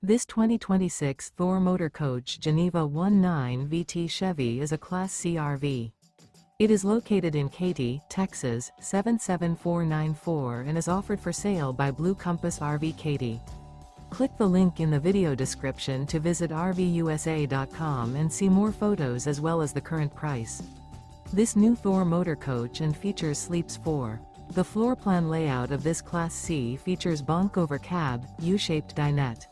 This 2026 Thor Motor Coach Geneva 19 VT Chevy is a Class C RV. It is located in Katy, Texas, 77494 and is offered for sale by Blue Compass RV Katy. Click the link in the video description to visit RVUSA.com and see more photos as well as the current price. This new Thor Motor Coach and features sleeps 4. The floor plan layout of this Class C features Bunk Over Cab, U-shaped dinette.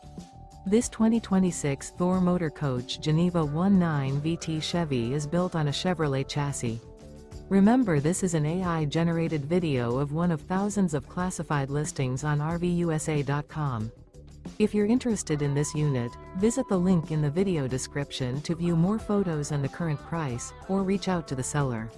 This 2026 Thor Motor Coach Geneva 19 VT Chevy is built on a Chevrolet chassis. Remember, this is an AI-generated video of one of thousands of classified listings on RVUSA.com. If you're interested in this unit, visit the link in the video description to view more photos and the current price, or reach out to the seller.